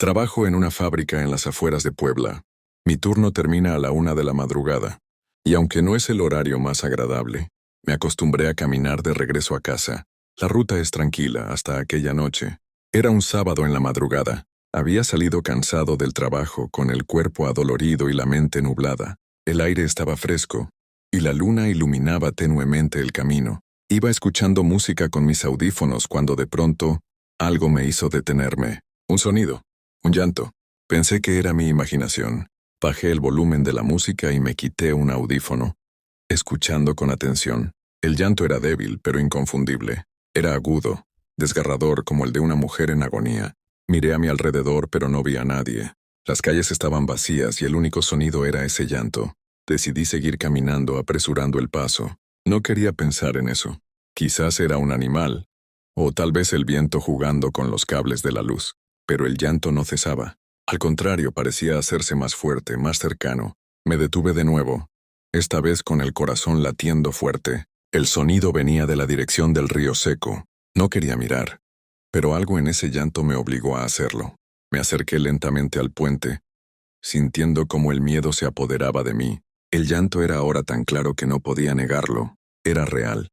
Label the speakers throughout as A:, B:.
A: Trabajo en una fábrica en las afueras de Puebla. Mi turno termina a la 1 de la madrugada, y aunque no es el horario más agradable, me acostumbré a caminar de regreso a casa. La ruta es tranquila hasta aquella noche. Era un sábado en la madrugada. Había salido cansado del trabajo, con el cuerpo adolorido y la mente nublada. El aire estaba fresco, y la luna iluminaba tenuemente el camino. Iba escuchando música con mis audífonos cuando de pronto, algo me hizo detenerme. Un sonido. Un llanto. Pensé que era mi imaginación. Bajé el volumen de la música y me quité un audífono, escuchando con atención. El llanto era débil, pero inconfundible. Era agudo, desgarrador como el de una mujer en agonía. Miré a mi alrededor, pero no vi a nadie. Las calles estaban vacías y el único sonido era ese llanto. Decidí seguir caminando, apresurando el paso. No quería pensar en eso. Quizás era un animal, o tal vez el viento jugando con los cables de la luz. Pero el llanto no cesaba. Al contrario, parecía hacerse más fuerte, más cercano. Me detuve de nuevo, esta vez con el corazón latiendo fuerte. El sonido venía de la dirección del río seco. No quería mirar, pero algo en ese llanto me obligó a hacerlo. Me acerqué lentamente al puente, sintiendo cómo el miedo se apoderaba de mí. El llanto era ahora tan claro que no podía negarlo. Era real.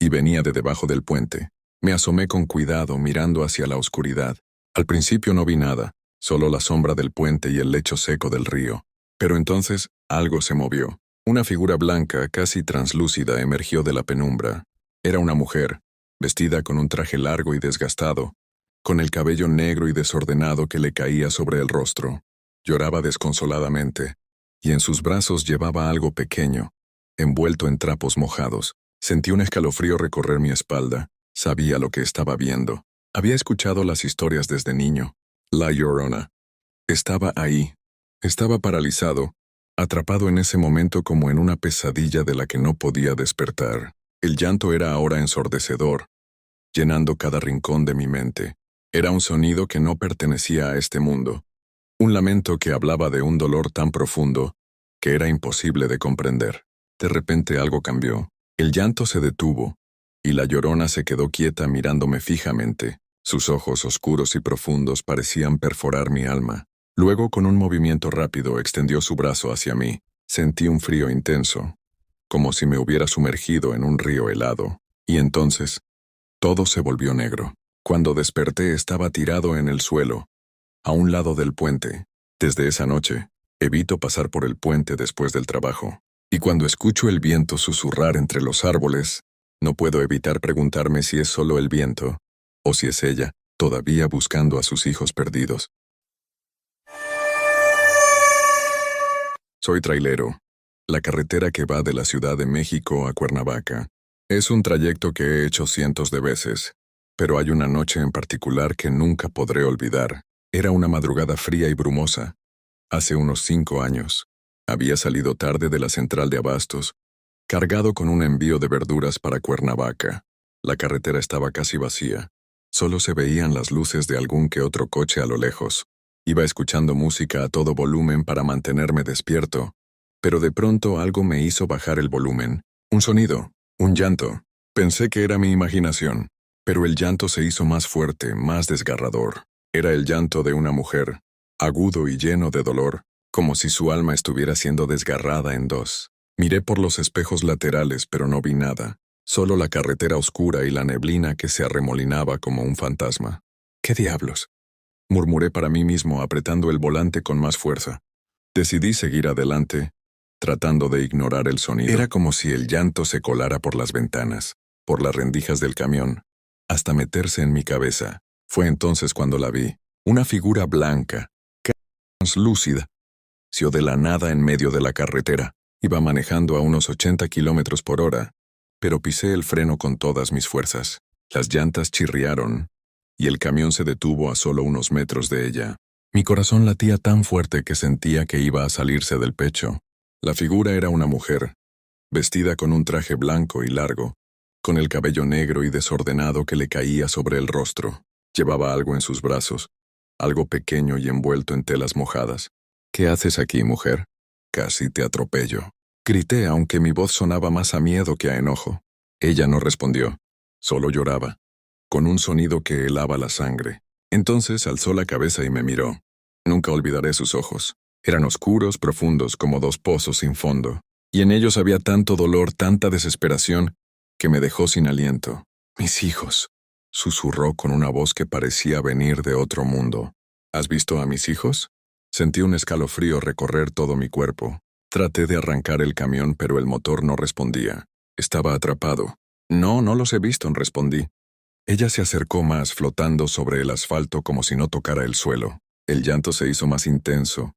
A: Y venía de debajo del puente. Me asomé con cuidado, mirando hacia la oscuridad. Al principio no vi nada, solo la sombra del puente y el lecho seco del río. Pero entonces algo se movió. Una figura blanca, casi translúcida, emergió de la penumbra. Era una mujer, vestida con un traje largo y desgastado, con el cabello negro y desordenado que le caía sobre el rostro. Lloraba desconsoladamente, y en sus brazos llevaba algo pequeño, envuelto en trapos mojados. Sentí un escalofrío recorrer mi espalda. Sabía lo que estaba viendo. Había escuchado las historias desde niño. La Llorona. Estaba ahí. Estaba paralizado, atrapado en ese momento como en una pesadilla de la que no podía despertar. El llanto era ahora ensordecedor, llenando cada rincón de mi mente. Era un sonido que no pertenecía a este mundo. Un lamento que hablaba de un dolor tan profundo que era imposible de comprender. De repente algo cambió. El llanto se detuvo, y la Llorona se quedó quieta mirándome fijamente. Sus ojos oscuros y profundos parecían perforar mi alma. Luego, con un movimiento rápido, extendió su brazo hacia mí. Sentí un frío intenso, como si me hubiera sumergido en un río helado. Y entonces, todo se volvió negro. Cuando desperté estaba tirado en el suelo, a un lado del puente. Desde esa noche, evito pasar por el puente después del trabajo. Y cuando escucho el viento susurrar entre los árboles, no puedo evitar preguntarme si es solo el viento, o si es ella, todavía buscando a sus hijos perdidos. Soy trailero. La carretera que va de la Ciudad de México a Cuernavaca. Es un trayecto que he hecho cientos de veces, pero hay una noche en particular que nunca podré olvidar. Era una madrugada fría y brumosa. Hace unos 5 años. Había salido tarde de la central de abastos, cargado con un envío de verduras para Cuernavaca. La carretera estaba casi vacía. Solo se veían las luces de algún que otro coche a lo lejos. Iba escuchando música a todo volumen para mantenerme despierto, pero de pronto algo me hizo bajar el volumen. Un sonido, un llanto. Pensé que era mi imaginación, pero el llanto se hizo más fuerte, más desgarrador. Era el llanto de una mujer, agudo y lleno de dolor, como si su alma estuviera siendo desgarrada en dos. Miré por los espejos laterales, pero no vi nada. Solo la carretera oscura y la neblina que se arremolinaba como un fantasma. ¿Qué diablos?, murmuré para mí mismo, apretando el volante con más fuerza. Decidí seguir adelante, tratando de ignorar el sonido. Era como si el llanto se colara por las ventanas, por las rendijas del camión, hasta meterse en mi cabeza. Fue entonces cuando la vi. Una figura blanca, translúcida, se de la nada en medio de la carretera. Iba manejando a unos 80 kilómetros por hora, pero pisé el freno con todas mis fuerzas. Las llantas chirriaron, y el camión se detuvo a solo unos metros de ella. Mi corazón latía tan fuerte que sentía que iba a salirse del pecho. La figura era una mujer, vestida con un traje blanco y largo, con el cabello negro y desordenado que le caía sobre el rostro. Llevaba algo en sus brazos, algo pequeño y envuelto en telas mojadas. «¿Qué haces aquí, mujer? Casi te atropello», grité, aunque mi voz sonaba más a miedo que a enojo. Ella no respondió, solo lloraba, con un sonido que helaba la sangre. Entonces alzó la cabeza y me miró. Nunca olvidaré sus ojos. Eran oscuros, profundos, como dos pozos sin fondo, y en ellos había tanto dolor, tanta desesperación, que me dejó sin aliento. «Mis hijos», susurró con una voz que parecía venir de otro mundo. «¿Has visto a mis hijos?» Sentí un escalofrío recorrer todo mi cuerpo. Traté de arrancar el camión, pero el motor no respondía. Estaba atrapado. «No, no los he visto», respondí. Ella se acercó más, flotando sobre el asfalto como si no tocara el suelo. El llanto se hizo más intenso,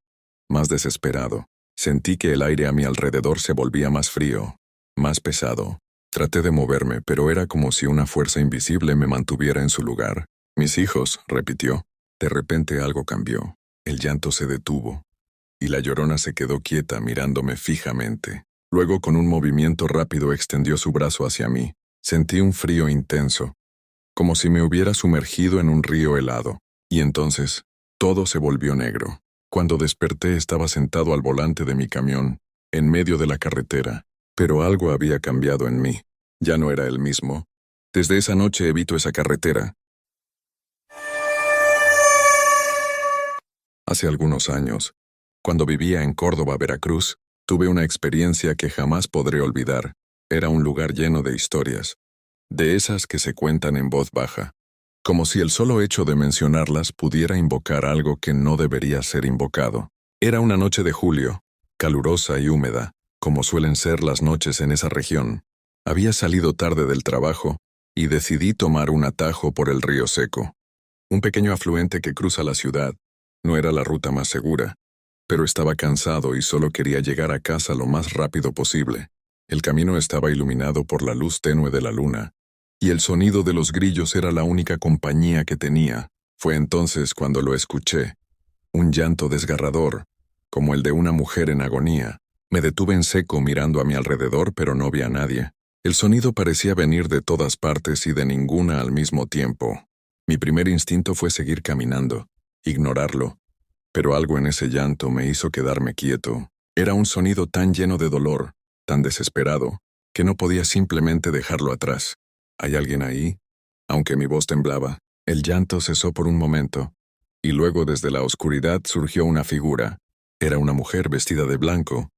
A: más desesperado. Sentí que el aire a mi alrededor se volvía más frío, más pesado. Traté de moverme, pero era como si una fuerza invisible me mantuviera en su lugar. «Mis hijos», repitió. De repente algo cambió. El llanto se detuvo, y la Llorona se quedó quieta mirándome fijamente. Luego, con un movimiento rápido, extendió su brazo hacia mí. Sentí un frío intenso, como si me hubiera sumergido en un río helado. Y entonces, todo se volvió negro. Cuando desperté estaba sentado al volante de mi camión, en medio de la carretera, pero algo había cambiado en mí. Ya no era el mismo. Desde esa noche evito esa carretera. Hace algunos años, cuando vivía en Córdoba, Veracruz, tuve una experiencia que jamás podré olvidar. Era un lugar lleno de historias, de esas que se cuentan en voz baja, como si el solo hecho de mencionarlas pudiera invocar algo que no debería ser invocado. Era una noche de julio, calurosa y húmeda, como suelen ser las noches en esa región. Había salido tarde del trabajo y decidí tomar un atajo por el río Seco, un pequeño afluente que cruza la ciudad. No era la ruta más segura, pero estaba cansado y solo quería llegar a casa lo más rápido posible. El camino estaba iluminado por la luz tenue de la luna, y el sonido de los grillos era la única compañía que tenía. Fue entonces cuando lo escuché. Un llanto desgarrador, como el de una mujer en agonía. Me detuve en seco mirando a mi alrededor, pero no vi a nadie. El sonido parecía venir de todas partes y de ninguna al mismo tiempo. Mi primer instinto fue seguir caminando, ignorarlo, pero algo en ese llanto me hizo quedarme quieto. Era un sonido tan lleno de dolor, tan desesperado, que no podía simplemente dejarlo atrás. ¿Hay alguien ahí? Aunque mi voz temblaba, el llanto cesó por un momento, y luego desde la oscuridad surgió una figura. Era una mujer vestida de blanco,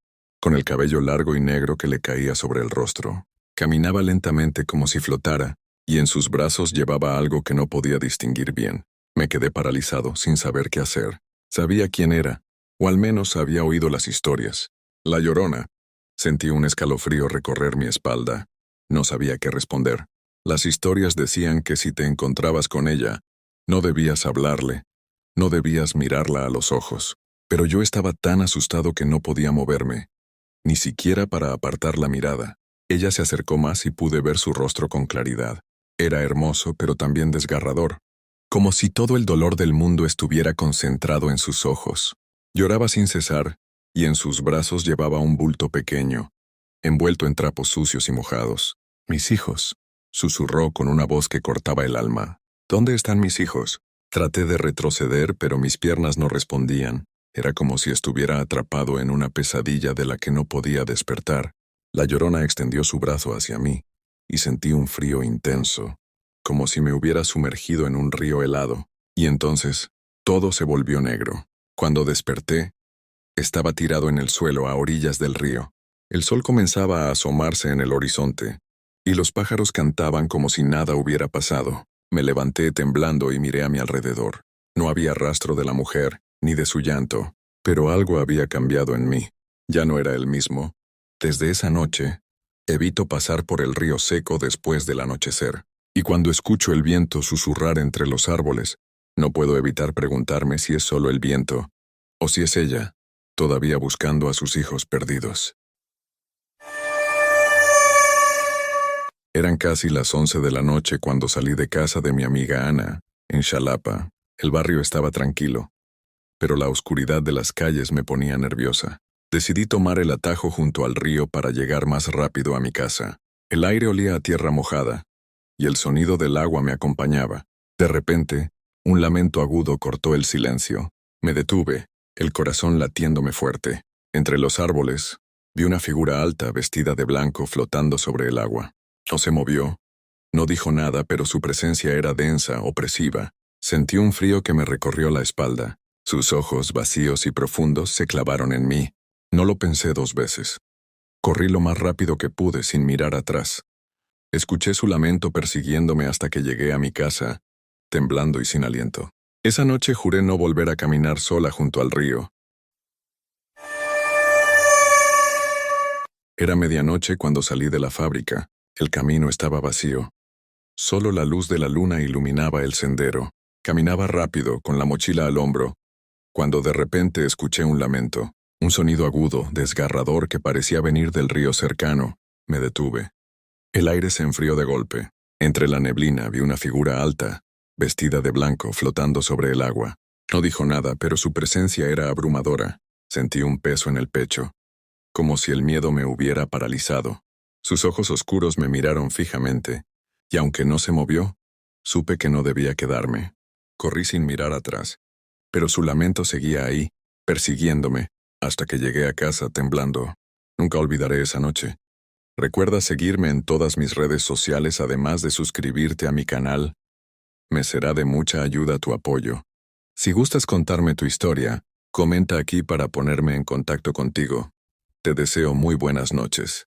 A: con el cabello largo y negro que le caía sobre el rostro. Caminaba lentamente como si flotara, y en sus brazos llevaba algo que no podía distinguir bien. Me quedé paralizado, sin saber qué hacer. Sabía quién era, o al menos había oído las historias. La Llorona. Sentí un escalofrío recorrer mi espalda. No sabía qué responder. Las historias decían que si te encontrabas con ella, no debías hablarle, no debías mirarla a los ojos. Pero yo estaba tan asustado que no podía moverme, ni siquiera para apartar la mirada. Ella se acercó más y pude ver su rostro con claridad. Era hermoso, pero también desgarrador, como si todo el dolor del mundo estuviera concentrado en sus ojos. Lloraba sin cesar, y en sus brazos llevaba un bulto pequeño, envuelto en trapos sucios y mojados. «Mis hijos», susurró con una voz que cortaba el alma. «¿Dónde están mis hijos?» Traté de retroceder, pero mis piernas no respondían. Era como si estuviera atrapado en una pesadilla de la que no podía despertar. La Llorona extendió su brazo hacia mí, y sentí un frío intenso, como si me hubiera sumergido en un río helado. Y entonces, todo se volvió negro. Cuando desperté, estaba tirado en el suelo a orillas del río. El sol comenzaba a asomarse en el horizonte, y los pájaros cantaban como si nada hubiera pasado. Me levanté temblando y miré a mi alrededor. No había rastro de la mujer, ni de su llanto, pero algo había cambiado en mí. Ya no era el mismo. Desde esa noche, evito pasar por el río Seco después del anochecer. Y cuando escucho el viento susurrar entre los árboles, no puedo evitar preguntarme si es solo el viento, o si es ella, todavía buscando a sus hijos perdidos. Eran casi las 11 de la noche cuando salí de casa de mi amiga Ana, en Xalapa. El barrio estaba tranquilo, pero la oscuridad de las calles me ponía nerviosa. Decidí tomar el atajo junto al río para llegar más rápido a mi casa. El aire olía a tierra mojada, y el sonido del agua me acompañaba. De repente, un lamento agudo cortó el silencio. Me detuve, el corazón latiéndome fuerte. Entre los árboles, vi una figura alta vestida de blanco flotando sobre el agua. No se movió, no dijo nada, pero su presencia era densa, opresiva. Sentí un frío que me recorrió la espalda. Sus ojos, vacíos y profundos, se clavaron en mí. No lo pensé 2 veces. Corrí lo más rápido que pude sin mirar atrás. Escuché su lamento persiguiéndome hasta que llegué a mi casa, temblando y sin aliento. Esa noche juré no volver a caminar sola junto al río. Era medianoche cuando salí de la fábrica. El camino estaba vacío. Solo la luz de la luna iluminaba el sendero. Caminaba rápido, con la mochila al hombro, cuando de repente escuché un lamento, un sonido agudo, desgarrador que parecía venir del río cercano. Me detuve. El aire se enfrió de golpe. Entre la neblina vi una figura alta, vestida de blanco, flotando sobre el agua. No dijo nada, pero su presencia era abrumadora. Sentí un peso en el pecho, como si el miedo me hubiera paralizado. Sus ojos oscuros me miraron fijamente, y aunque no se movió, supe que no debía quedarme. Corrí sin mirar atrás, pero su lamento seguía ahí, persiguiéndome, hasta que llegué a casa temblando. Nunca olvidaré esa noche. Recuerda seguirme en todas mis redes sociales además de suscribirte a mi canal. Me será de mucha ayuda tu apoyo. Si gustas contarme tu historia, comenta aquí para ponerme en contacto contigo. Te deseo muy buenas noches.